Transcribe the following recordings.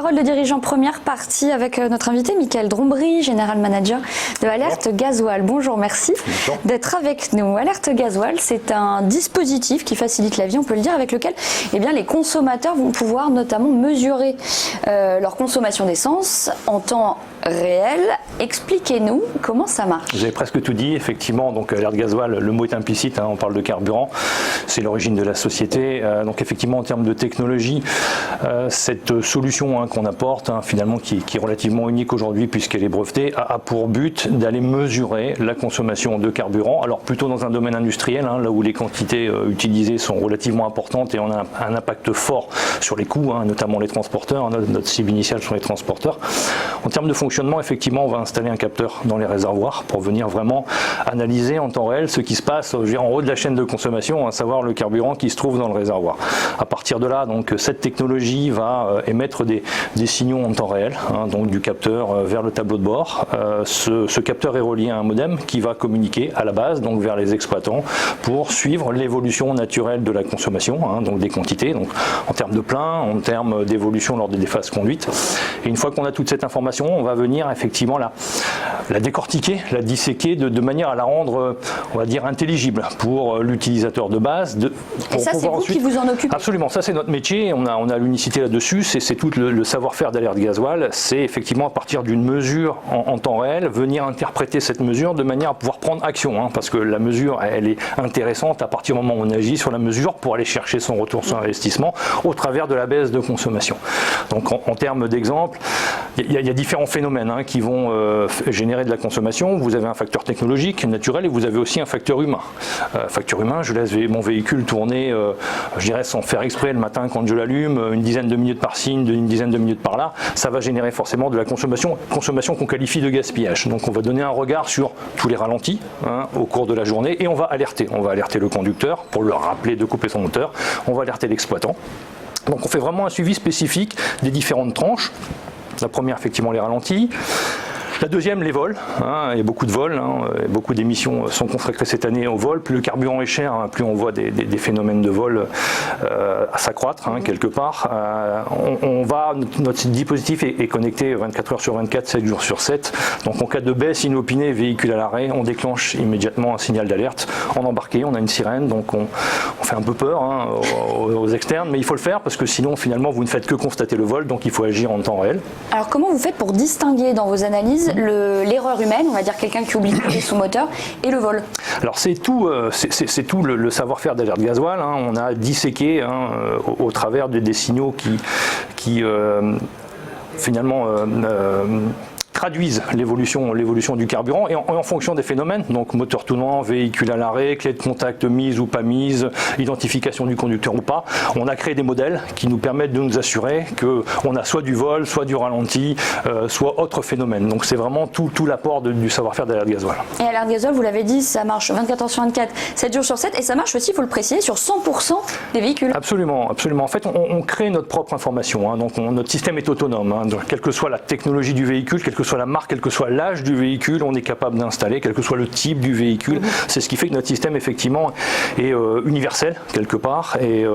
parole de dirigeant, première partie avec notre invité Michael Drombry, General Manager de Alerte Gasoil. Bonjour, merci d'être avec nous. Alerte Gasoil, c'est un dispositif qui facilite la vie, on peut le dire, avec lequel les consommateurs vont pouvoir notamment mesurer leur consommation d'essence en temps réel. Expliquez-nous comment ça marche. Vous avez presque tout dit, effectivement. Donc Alerte Gasoil, le mot est implicite, on parle de carburant, c'est l'origine de la société. Donc effectivement, en termes de technologie, cette solution qu'on apporte, finalement qui est relativement unique aujourd'hui puisqu'elle est brevetée, a pour but d'aller mesurer la consommation de carburant. Alors plutôt dans un domaine industriel, là où les quantités utilisées sont relativement importantes et on a un impact fort sur les coûts, notamment les transporteurs. Notre cible initiale sont les transporteurs. En termes de fonctionnement, effectivement, on va installer un capteur dans les réservoirs pour venir vraiment analyser en temps réel ce qui se passe en haut de la chaîne de consommation, à savoir le carburant qui se trouve dans le réservoir. À partir de là, donc, cette technologie va émettre des signaux en temps réel, donc du capteur vers le tableau de bord. Ce capteur est relié à un modem qui va communiquer à la base, donc vers les exploitants, pour suivre l'évolution naturelle de la consommation, donc des quantités, donc en termes de plein, en termes d'évolution lors des phases conduites. Et une fois qu'on a toute cette information, on va venir effectivement la décortiquer, la disséquer de manière à la rendre, on va dire, intelligible pour l'utilisateur de base. Et ça, c'est vous qui vous en occupez? Absolument, ça c'est notre métier, on a l'unicité là-dessus, c'est tout le savoir-faire d'Alerte Gasoil, c'est effectivement à partir d'une mesure en temps réel, venir interpréter cette mesure de manière à pouvoir prendre action, parce que la mesure, elle est intéressante à partir du moment où on agit sur la mesure pour aller chercher son retour sur investissement au travers de la baisse de consommation. Donc en termes d'exemple, il y a différents phénomènes qui vont générer de la consommation. Vous avez un facteur technologique, naturel, et vous avez aussi un facteur humain. Facteur humain, je laisse mon véhicule tourner, je dirais sans faire exprès le matin quand je l'allume, une dizaine de minutes par-ci, une dizaine de minutes par-là, ça va générer forcément de la consommation qu'on qualifie de gaspillage. Donc on va donner un regard sur tous les ralentis au cours de la journée et on va alerter. On va alerter le conducteur pour le rappeler de couper son moteur, on va alerter l'exploitant. Donc on fait vraiment un suivi spécifique des différentes tranches. La première, effectivement, les ralentis. La deuxième, les vols. Il y a beaucoup de vols, beaucoup d'émissions sont consacrées cette année au vol. Plus le carburant est cher, plus on voit des phénomènes de vol à s'accroître quelque part. Notre dispositif est connecté 24 heures sur 24, 7 jours sur 7. Donc en cas de baisse inopinée, véhicule à l'arrêt, on déclenche immédiatement un signal d'alerte. En embarqué, on a une sirène, donc on fait un peu peur aux externes, mais il faut le faire parce que sinon finalement vous ne faites que constater le vol, donc il faut agir en temps réel. Alors comment vous faites pour distinguer dans vos analyses l'erreur humaine, on va dire quelqu'un qui oublie de couper son moteur, et le vol? Alors c'est tout le savoir-faire d'Alerte Gasoil. On a disséqué au travers des signaux qui finalement traduisent l'évolution du carburant et en fonction des phénomènes, donc moteur tournant, véhicule à l'arrêt, clé de contact mise ou pas mise, identification du conducteur ou pas, on a créé des modèles qui nous permettent de nous assurer qu'on a soit du vol, soit du ralenti, soit autre phénomène. Donc c'est vraiment tout l'apport du savoir-faire d'Alerte Gasoil. Et Alerte Gasoil, vous l'avez dit, ça marche 24 heures sur 24, 7 jours sur 7, et ça marche aussi, il faut le préciser, sur 100% des véhicules. Absolument, absolument. En fait, on crée notre propre information, donc notre système est autonome, donc, quelle que soit la technologie du véhicule, quelle que soit la marque, quel que soit l'âge du véhicule, on est capable d'installer, quel que soit le type du véhicule. C'est ce qui fait que notre système, effectivement, est universel, quelque part, et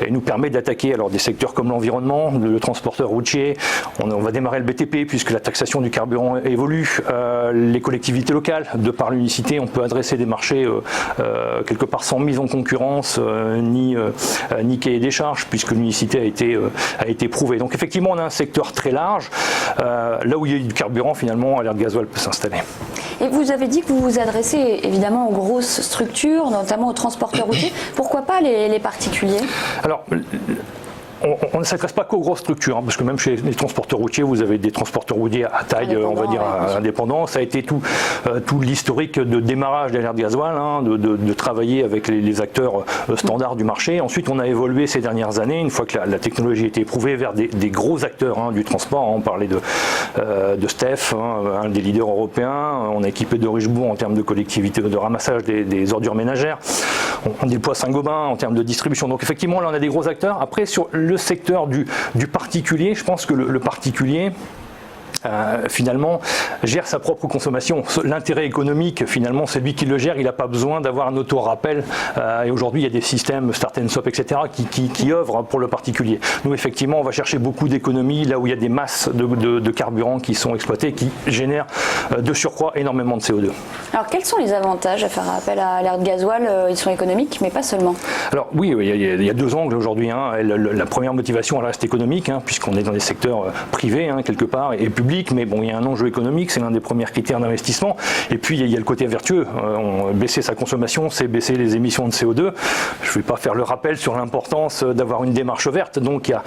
nous permet d'attaquer alors des secteurs comme l'environnement, le transporteur routier. On va démarrer le BTP, puisque la taxation du carburant évolue. Les collectivités locales, de par l'unicité, on peut adresser des marchés, quelque part, sans mise en concurrence, ni cahier des charges, puisque l'unicité a été prouvée. Donc, effectivement, on a un secteur très large. Là où il y a du carburant, finalement, Alerte Gasoil peut s'installer. Et vous avez dit que vous vous adressez évidemment aux grosses structures, notamment aux transporteurs routiers. Pourquoi pas les particuliers? Alors, on ne s'adresse pas qu'aux grosses structures, parce que même chez les transporteurs routiers, vous avez des transporteurs routiers à taille, on va dire, indépendants. Ça a été tout l'historique de démarrage d'Alerte Gasoil, de travailler avec les acteurs standards du marché. Ensuite, on a évolué ces dernières années, une fois que la technologie a été éprouvée, vers des gros acteurs du transport. On parlait de Steph, un des leaders européens. On a équipé de Richebourg en termes de collectivité de ramassage des ordures ménagères. On déploie Saint-Gobain en termes de distribution. Donc effectivement, là, on a des gros acteurs. Après, sur le secteur du particulier, je pense que le particulier, finalement gère sa propre consommation. L'intérêt économique, finalement, c'est lui qui le gère, il n'a pas besoin d'avoir un auto-rappel. Et aujourd'hui, il y a des systèmes Start and Stop, etc., qui œuvrent pour le particulier. Nous, effectivement, on va chercher beaucoup d'économies là où il y a des masses de carburant qui sont exploitées, qui génèrent de surcroît énormément de CO2. Alors, quels sont les avantages à faire appel à l'alerte gasoil? Ils sont économiques, mais pas seulement. Alors oui, il y a deux angles aujourd'hui. La première motivation, elle reste économique, puisqu'on est dans des secteurs privés, quelque part, et publics, mais bon, il y a un enjeu économique, c'est l'un des premiers critères d'investissement. Et puis, il y a le côté vertueux. Baisser sa consommation, c'est baisser les émissions de CO2. Je ne vais pas faire le rappel sur l'importance d'avoir une démarche verte. Donc, il y a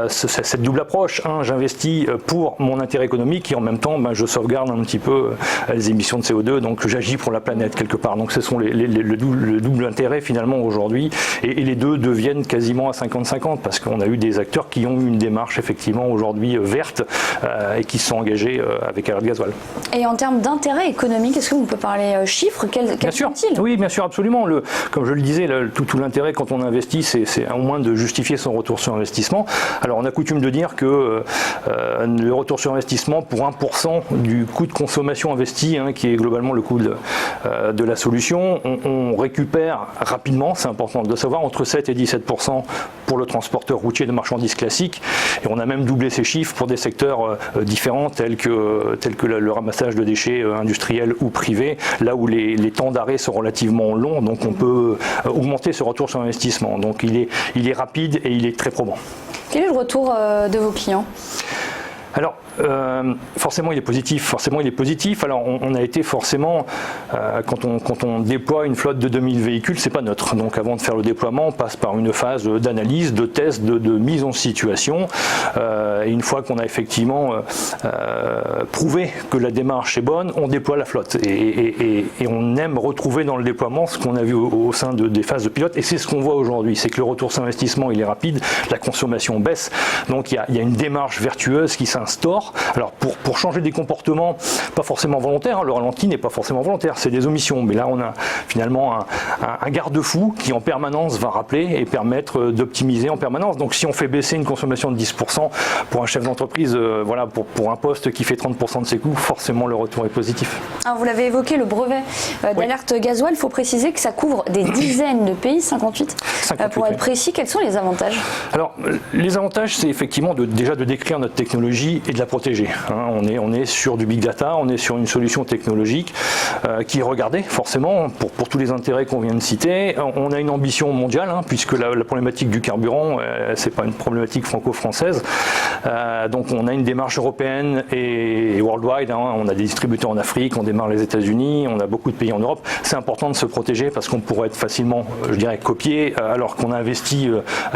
cette double approche. J'investis pour mon intérêt économique et en même temps, je sauvegarde un petit peu les émissions de CO2. Donc, j'agis pour la planète quelque part. Donc, ce sont le double intérêt finalement aujourd'hui. Et les deux deviennent quasiment à 50-50 parce qu'on a eu des acteurs qui ont eu une démarche effectivement aujourd'hui verte et qui se sont engagés avec Alerte Gasoil. Et en termes d'intérêt économique, est-ce qu'on peut parler chiffres? Bien sûr. Oui, bien sûr, absolument. Comme je le disais, tout l'intérêt quand on investit, c'est au moins de justifier son retour sur investissement. Alors on a coutume de dire que le retour sur investissement pour 1% du coût de consommation investi, qui est globalement le coût de la solution, on récupère rapidement, c'est important de le savoir, entre 7 et 17% pour le transporteur routier de marchandises classique. Et on a même doublé ces chiffres pour des secteurs différents tels que le ramassage de déchets industriels ou privés, là où les temps d'arrêt sont relativement longs, donc on peut augmenter ce retour sur investissement. Donc il est rapide et il est très probant. Quel est le retour de vos clients ? Alors, forcément il est positif. Alors on a été forcément, quand on déploie une flotte de 2000 véhicules, c'est pas neutre. Donc avant de faire le déploiement, on passe par une phase d'analyse, de test, de mise en situation. Et une fois qu'on a effectivement prouvé que la démarche est bonne, on déploie la flotte. Et on aime retrouver dans le déploiement ce qu'on a vu au sein des phases de pilote. Et c'est ce qu'on voit aujourd'hui, c'est que le retour sur investissement il est rapide, la consommation baisse. Donc il y a une démarche vertueuse qui s'instaure. Alors pour changer des comportements, pas forcément volontaires, le ralenti n'est pas forcément volontaire, c'est des omissions. Mais là on a finalement un garde-fou qui en permanence va rappeler et permettre d'optimiser en permanence. Donc si on fait baisser une consommation de 10% pour un chef d'entreprise, pour un poste qui fait 30% de ses coûts, forcément le retour est positif. Alors vous l'avez évoqué, le brevet d'Alerte Gasoil, il faut préciser que ça couvre des dizaines de pays, 58. Pour être précis, quels sont les avantages? Alors les avantages, c'est effectivement déjà de décrire notre technologie et de la protéger. On est sur du big data, on est sur une solution technologique qui est regardée forcément pour tous les intérêts qu'on vient de citer. On a une ambition mondiale puisque la problématique du carburant, c'est pas une problématique franco-française. Donc on a une démarche européenne et worldwide. On a des distributeurs en Afrique, on démarre les États-Unis, on a beaucoup de pays en Europe. C'est important de se protéger parce qu'on pourrait être facilement, je dirais, copié alors qu'on a investi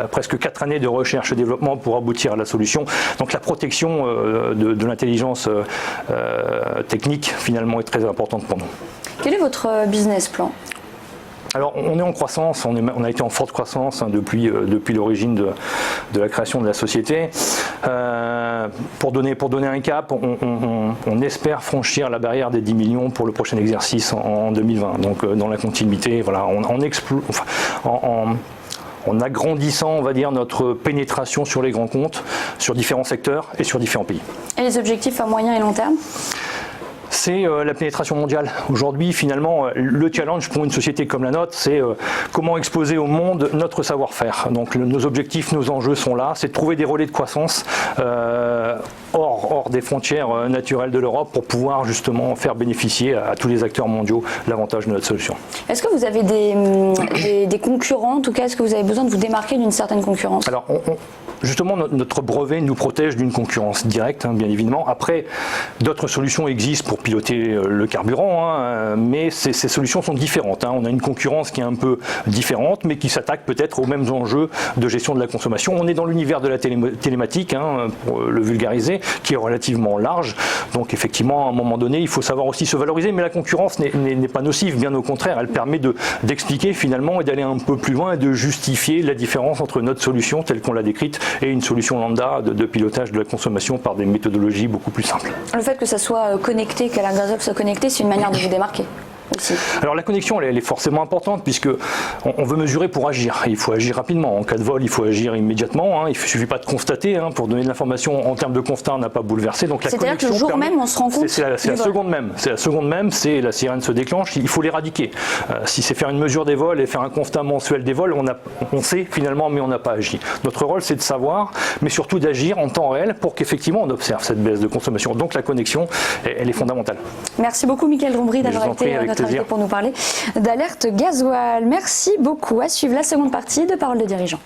presque 4 années de recherche et développement pour aboutir à la solution. Donc la protection de l'intelligence technique finalement est très importante pour nous. Quel est votre business plan ? Alors on est en croissance, on a été en forte croissance depuis l'origine de la création de la société. Pour donner un cap, on espère franchir la barrière des 10 millions pour le prochain exercice en 2020. Donc dans la continuité, en agrandissant, on va dire, notre pénétration sur les grands comptes, sur différents secteurs et sur différents pays. Et les objectifs à moyen et long terme ? C'est la pénétration mondiale. Aujourd'hui, finalement, le challenge pour une société comme la nôtre, c'est comment exposer au monde notre savoir-faire. Donc nos objectifs, nos enjeux sont là, c'est de trouver des relais de croissance hors des frontières naturelles de l'Europe pour pouvoir justement faire bénéficier à tous les acteurs mondiaux l'avantage de notre solution. Est-ce que vous avez des concurrents, en tout cas, est-ce que vous avez besoin de vous démarquer d'une certaine concurrence ? Alors, justement, notre brevet nous protège d'une concurrence directe, bien évidemment. Après, d'autres solutions existent pour piloter le carburant, mais ces solutions sont différentes. On a une concurrence qui est un peu différente, mais qui s'attaque peut-être aux mêmes enjeux de gestion de la consommation. On est dans l'univers de la télématique, pour le vulgariser, qui est relativement large. Donc effectivement, à un moment donné, il faut savoir aussi se valoriser, mais la concurrence n'est pas nocive, bien au contraire. Elle permet d'expliquer finalement et d'aller un peu plus loin et de justifier la différence entre notre solution telle qu'on l'a décrite et une solution lambda de pilotage de la consommation par des méthodologies beaucoup plus simples. Le fait que ça soit connecté, qu'Alerte Gasoil soit connecté, c'est une manière de vous démarquer. aussi. Alors la connexion, elle est forcément importante puisque on veut mesurer pour agir. Il faut agir rapidement. En cas de vol, il faut agir immédiatement. Il ne suffit pas de constater. Pour donner de l'information en termes de constat, on n'a pas bouleversé. Donc la c'est-à-dire que le jour même, on se rend compte. C'est la seconde même. C'est la seconde même. C'est la sirène se déclenche. Il faut l'éradiquer. Si c'est faire une mesure des vols et faire un constat mensuel des vols, on sait finalement, mais on n'a pas agi. Notre rôle, c'est de savoir, mais surtout d'agir en temps réel pour qu'effectivement on observe cette baisse de consommation. Donc la connexion, elle est fondamentale. Merci beaucoup Mickaël Drombry d'avoir été notre invité pour nous parler d'Alerte Gasoil. Merci beaucoup. À suivre la seconde partie de Parole de dirigeants.